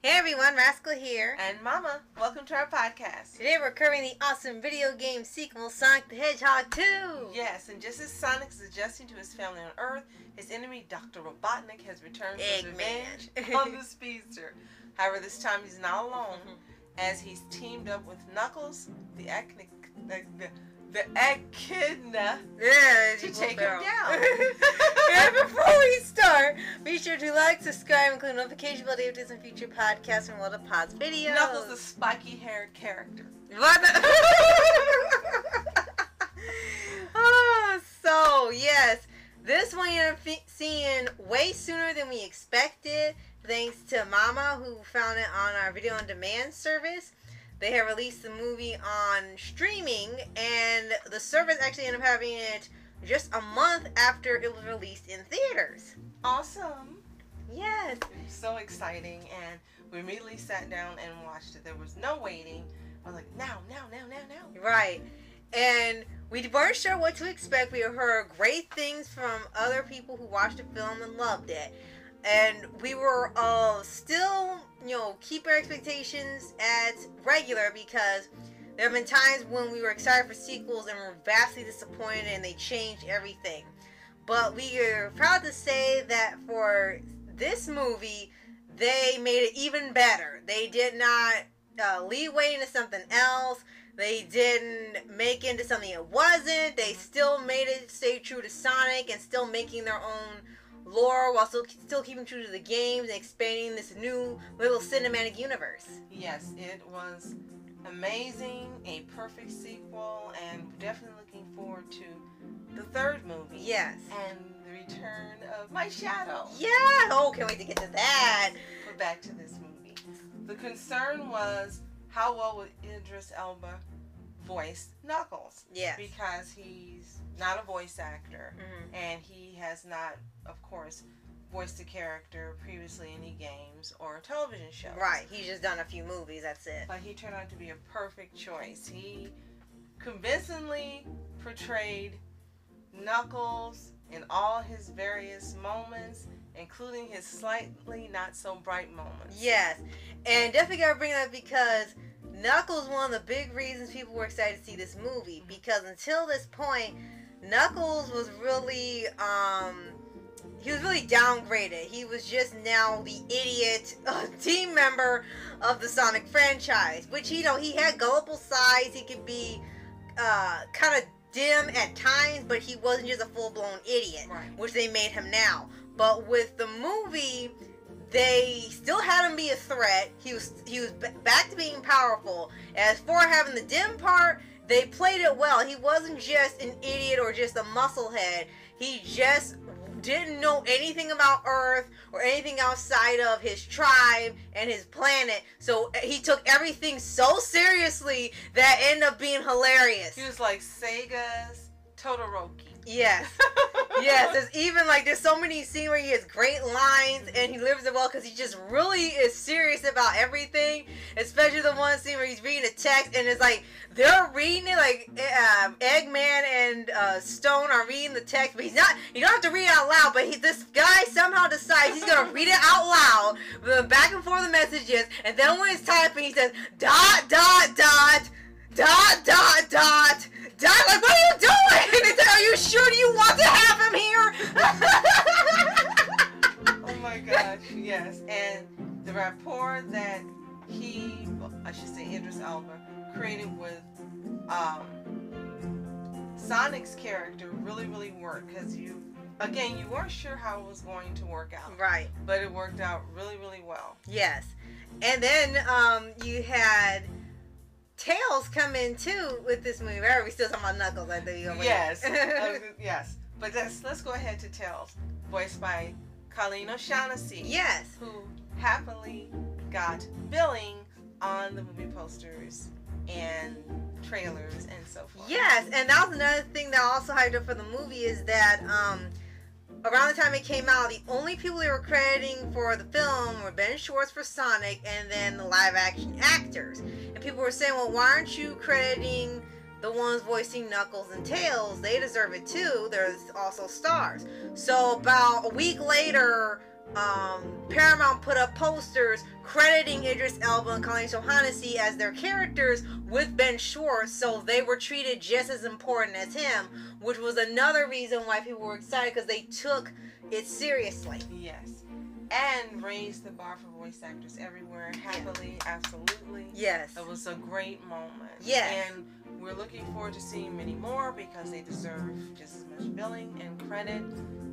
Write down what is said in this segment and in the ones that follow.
Hey everyone, Rascal here. And Mama, welcome to our podcast. Today we're covering the awesome video game sequel, Sonic the Hedgehog 2. Yes, and just as Sonic is adjusting to his family on Earth, his enemy, Dr. Robotnik, has returned for his revenge on the speedster. However, this time he's not alone, as he's teamed up with Knuckles the Echidna to take him down. And before we start, be sure to like, subscribe, and include notification bell to updates on future podcasts and World of Pods videos. Knuckles the spiky-haired character. What the? Oh, so yes, this one you're seeing way sooner than we expected, thanks to Mama, who found it on our video on demand service. They have released the movie on streaming, and the service actually ended up having it just a month after it was released in theaters. Awesome. Yes. So exciting, and we immediately sat down and watched it. There was no waiting. I was like, now. Right. And we weren't sure what to expect. We heard great things from other people who watched the film and loved it. And we were still, keep our expectations at regular, because there have been times when we were excited for sequels and were vastly disappointed and they changed everything. But we are proud to say that for this movie, they made it even better. They did not leeway into something else. They didn't make it into something it wasn't. They still made it stay true to Sonic and still making their own lore while still keeping true to the games and expanding this new little cinematic universe. Yes, it was amazing, a perfect sequel, and definitely looking forward to the third movie. Yes. And the return of my shadow. Yeah! Oh, can't wait to get to that. But back to this movie. The concern was how well would Idris Elba voice Knuckles? Yes. Because he's not a voice actor, and he has not, of course, voiced a character previously in any games or television shows. Right, he's just done a few movies, that's it. But he turned out to be a perfect choice. He convincingly portrayed Knuckles in all his various moments, including his slightly not so bright moments. Yes, and definitely gotta bring that up because Knuckles, one of the big reasons people were excited to see this movie, because until this point, Knuckles was really, he was really downgraded. He was just now the idiot team member of the Sonic franchise, which, he had gullible sides. He could be kind of dim at times, but he wasn't just a full-blown idiot, right, which they made him now. But with the movie, they still had him be a threat. He was back to being powerful. As for having the dim part, they played it well. He wasn't just an idiot or just a musclehead. He just didn't know anything about Earth or anything outside of his tribe and his planet. So he took everything so seriously that it ended up being hilarious. He was like Sega's Todoroki. Yes. Yes, there's so many scenes where he has great lines and he delivers it well because he just really is serious about everything. Especially the one scene where he's reading a text and it's like, they're reading it, like Eggman and Stone are reading the text, but you don't have to read it out loud, but this guy somehow decides he's going to read it out loud, the back and forth the messages, and then when he's typing, he says, ... like, what are you doing? And they said, are you sure you want to have him here? Oh my gosh, yes. And the rapport that Idris Elba, created with Sonic's character really, really worked. Because you weren't sure how it was going to work out. Right. But it worked out really, really well. Yes. And then you had Tails come in too with this movie. Right? We still talking about Knuckles, I think. Yes. Yes. But let's go ahead to Tails, voiced by Colleen O'Shaughnessy. Yes. Who happily got billing on the movie posters and trailers and so forth. Yes, and that was another thing that also hyped up for the movie is that around the time it came out, the only people they were crediting for the film were Ben Schwartz for Sonic and then the live action actors. And people were saying, well, why aren't you crediting the ones voicing Knuckles and Tails? They deserve it too. They're also stars. So about a week later, Paramount put up posters crediting Idris Elba and Colleen O'Shaughnessy as their characters with Ben Schwartz, so they were treated just as important as him, which was another reason why people were excited, because they took it seriously. Yes. And raised the bar for voice actors everywhere, happily, absolutely. Yes. It was a great moment. Yes. And we're looking forward to seeing many more because they deserve just as much billing and credit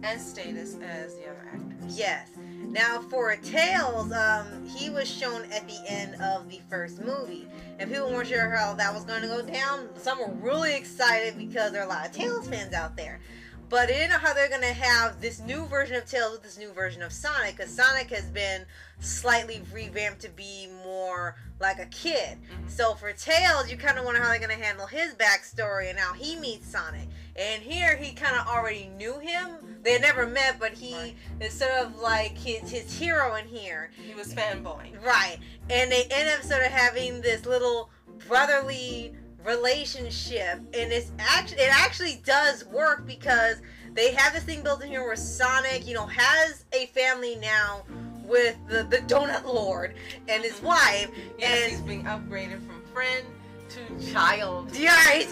and status as the other actors. Yes. Now for Tails, he was shown at the end of the first movie. And people weren't sure how that was going to go down. Some were really excited because there are a lot of Tails fans out there. But they didn't know how they're going to have this new version of Tails with this new version of Sonic. Because Sonic has been slightly revamped to be more like a kid. So for Tails, you kind of wonder how they're going to handle his backstory and how he meets Sonic. And here, he kind of already knew him. They had never met, but he is sort of like his hero in here. He was fanboying. Right. And they end up sort of having this little brotherly relationship, and it actually does work because they have this thing built in here where Sonic, has a family now with the Donut Lord and his wife. Yes, and he's being upgraded from friend to child. Right.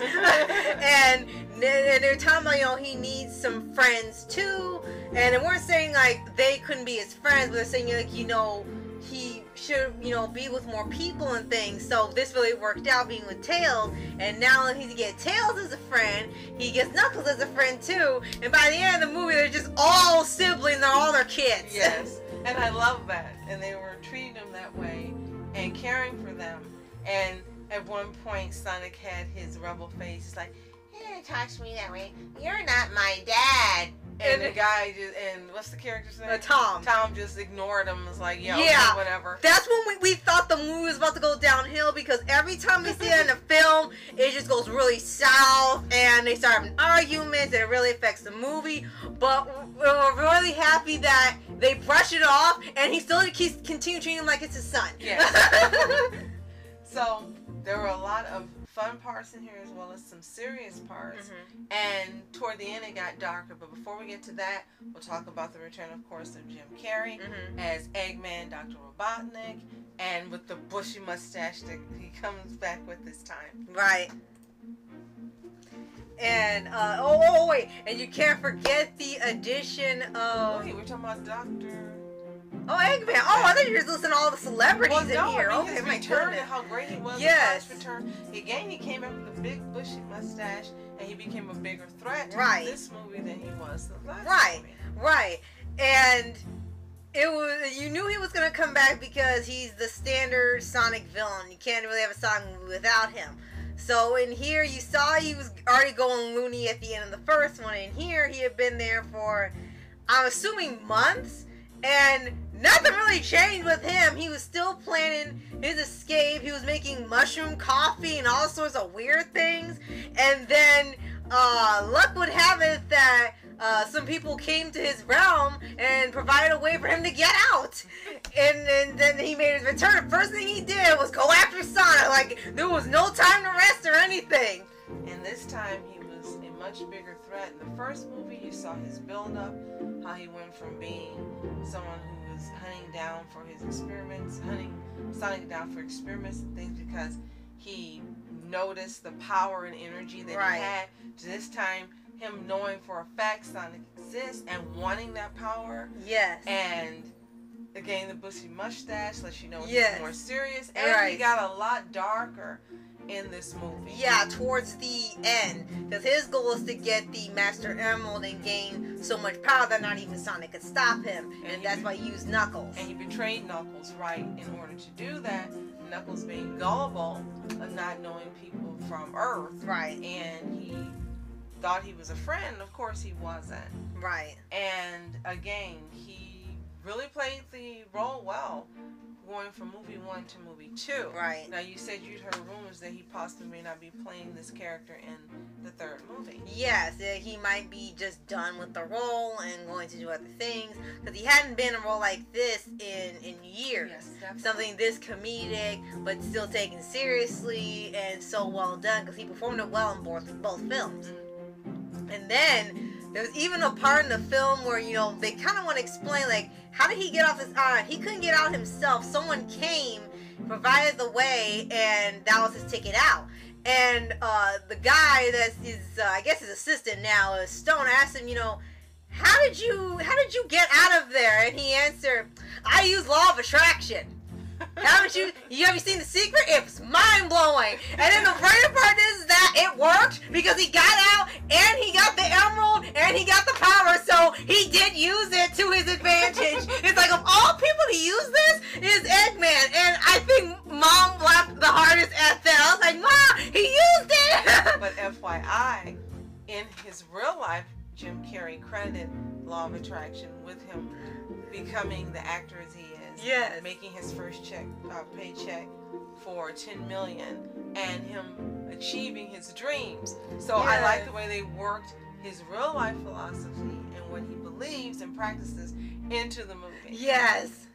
and they're talking about, he needs some friends too. And they weren't saying like they couldn't be his friends, but they're saying like, he should, be with more people and things. So this really worked out being with Tails. And now that he gets Tails as a friend, he gets Knuckles as a friend too. And by the end of the movie, they're just all siblings. They're all their kids. Yes. And I love that. And they were treating them that way and caring for them. And at one point, Sonic had his rebel face. He's like, you didn't talk to me that way. You're not my dad. And the guy what's the character's name? Tom. Tom just ignored him. Was like, yeah, yeah, whatever. That's when we thought the movie was about to go downhill, because every time we see it in the film, it just goes really south, and they start having arguments, and it really affects the movie. But we're really happy that they brush it off, and he still continue treating him like it's his son. Yeah. So there were a lot of fun parts in here as well as some serious parts. And toward the end it got darker. But before we get to that, we'll talk about the return, of course, of Jim Carrey as Eggman, Dr. Robotnik, and with the bushy mustache that he comes back with this time. Right. And, wait. And you can't forget the addition of... Wait, we're talking about Dr. Oh, Eggman. Oh, I thought you were just listening to all the celebrities in here. I mean, Okay, my return goodness. and how great he was. Yes. His return. Again, he came up with a big bushy mustache, and he became a bigger threat to this movie than he was the last movie. Right. And you knew he was going to come back because he's the standard Sonic villain. You can't really have a Sonic movie without him. So in here, you saw he was already going loony at the end of the first one. In here, he had been there for, I'm assuming, months. And nothing really changed with him. He was still planning his escape. He was making mushroom coffee and all sorts of weird things. And then luck would have it that some people came to his realm and provided a way for him to get out. And then he made his return. The first thing he did was go after Sonic. Like, there was no time to rest or anything. And this time he was a much bigger threat. In the first movie, you saw his build-up, how he went from being someone who was hunting down for his experiments, hunting Sonic down for experiments and things because he noticed the power and energy that he had, to this time him knowing for a fact Sonic exists and wanting that power. Yes. And again, the bushy mustache lets you know it's more serious. And he got a lot darker. in this movie. Yeah, towards the end. Because his goal is to get the Master Emerald and gain so much power that not even Sonic could stop him. And that's why he used Knuckles. And he betrayed Knuckles, right? In order to do that, Knuckles being gullible of not knowing people from Earth. Right. And he thought he was a friend. Of course he wasn't. Right. And again, he really played the role well, going from movie 1 to movie 2. Right. Now, you said you'd heard rumors that he possibly may not be playing this character in the 3rd movie. Yes, he might be just done with the role and going to do other things, because he hadn't been in a role like this in years. Yes, definitely. Something this comedic, but still taken seriously and so well done, because he performed it well in both films. Mm-hmm. And then there's even a part in the film where, you know, they kind of want to explain, like, how did he get off his island? He couldn't get out himself. Someone came, provided the way, and that was his ticket out. And the guy that's his, I guess his assistant now, is Stone, asked him, you know, how did you get out of there? And he answered, I use law of attraction. Haven't you seen The Secret? It was mind-blowing. And then the funny part is that it worked, because he got out and he got the emerald and he got the power, so he did use it to his advantage. It's like, of all people to use this is Eggman, and I think Mom laughed the hardest at that. I was like, Mom, he used it. But FYI, in his real life, Jim Carrey credited law of attraction with him becoming the actor as he is. Yes. Making his first paycheck for $10 million, and him achieving his dreams. So yes. I like the way they worked his real life philosophy and what he believes and practices into the movie. Yes.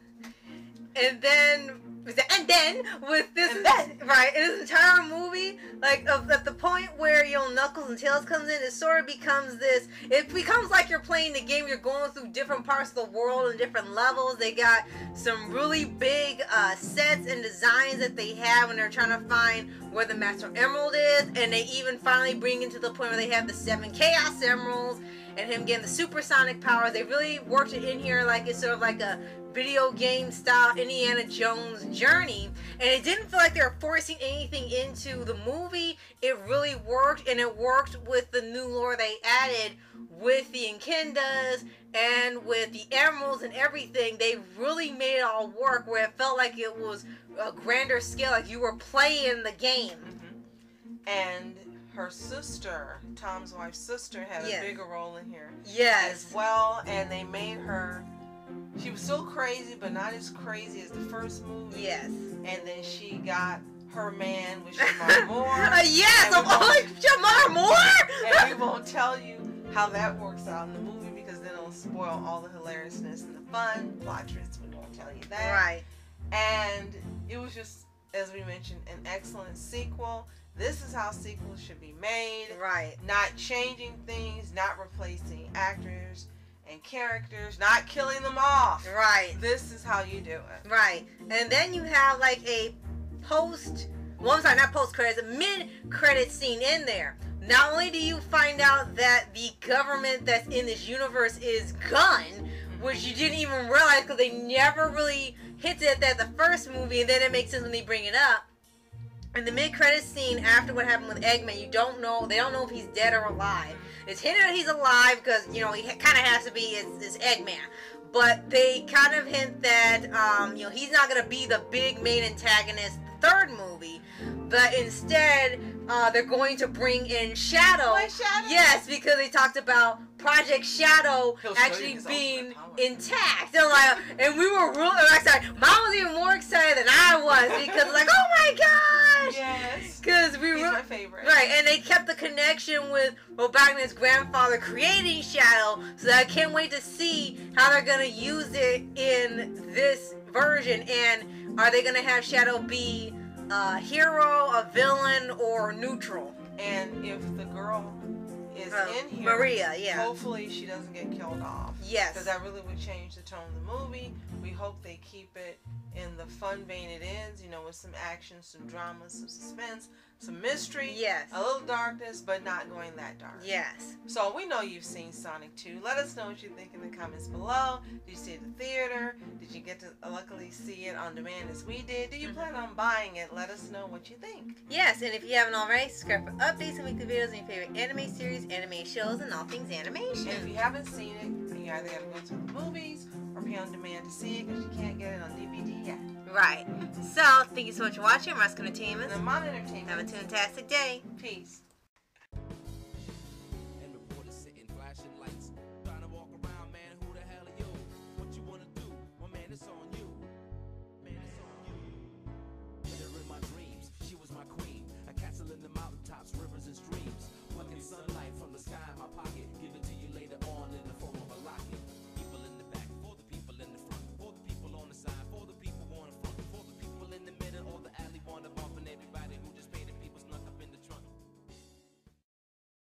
And then with this, right, in this entire movie, like at the point where, you know, Knuckles and Tails comes in, it sort of becomes this. It becomes like you're playing the game. You're going through different parts of the world and different levels. They got some really big sets and designs that they have when they're trying to find where the Master Emerald is, and they even finally bring it to the point where they have the 7 Chaos Emeralds and him getting the supersonic powers. They really worked it in here like it's sort of like a video game style Indiana Jones journey, and it didn't feel like they were forcing anything into the movie. It really worked, and it worked with the new lore they added with the Echidnas and with the emeralds and everything. They really made it all work, where it felt like it was a grander scale, like you were playing the game. Mm-hmm. And her sister, Tom's wife's sister, had a bigger role in here. Yes. As well, and they made her, she was still crazy, but not as crazy as the first movie. Yes. And then she got her man with Shamar Moore. Yes, I'm like, Shamar Moore! And we won't tell you how that works out in the movie, because then it'll spoil all the hilariousness and the fun. Plot twists, we won't tell you that. Right. And it was just, as we mentioned, an excellent sequel. This is how sequels should be made. Right. Not changing things, not replacing actors and characters, not killing them off. Right. This is how you do it. Right. And then you have like a mid-credit scene in there. Not only do you find out that the government that's in this universe is Gun, which you didn't even realize because they never really hinted at that the first movie, and then it makes sense when they bring it up. In the mid-credit scene, after what happened with Eggman, they don't know if he's dead or alive. It's hinted that he's alive because, you know, he kind of has to be, it's Eggman. But they kind of hint that, you know, he's not going to be the big main antagonist the third movie. But instead, they're going to bring in Shadow. What, Shadow? Yes, because they talked about Project Shadow actually being intact. And, like, and we were really excited. Mom was even more excited than I was, because like, oh my gosh! Yes. Because he's my favorite. Right, and they kept the connection with Robotnik's grandfather creating Shadow, so I can't wait to see how they're going to use it in this version. And are they going to have Shadow be a hero, a villain, or neutral? And if the girl is in here, Maria, yeah. Hopefully she doesn't get killed off. Yes. Because that really would change the tone of the movie. We hope they keep it in the fun vein it is, you know, with some action, some drama, some suspense, some mystery, Yes. a little darkness, but not going that dark. Yes. So we know you've seen Sonic 2. Let us know what you think in the comments below. Did you see it at the theater? Did you get to luckily see it on demand as we did? Do you plan on buying it? Let us know what you think. Yes, and if you haven't already, subscribe for updates and weekly videos on your favorite anime series, anime shows, and all things animation. And if you haven't seen it, you either got to go to the movies or pay on demand to see it because you can't get it on DVD yet. Right. So, thank you so much for watching. Rascal Entertainment. And Amon Entertainment. Have a fantastic day. Peace.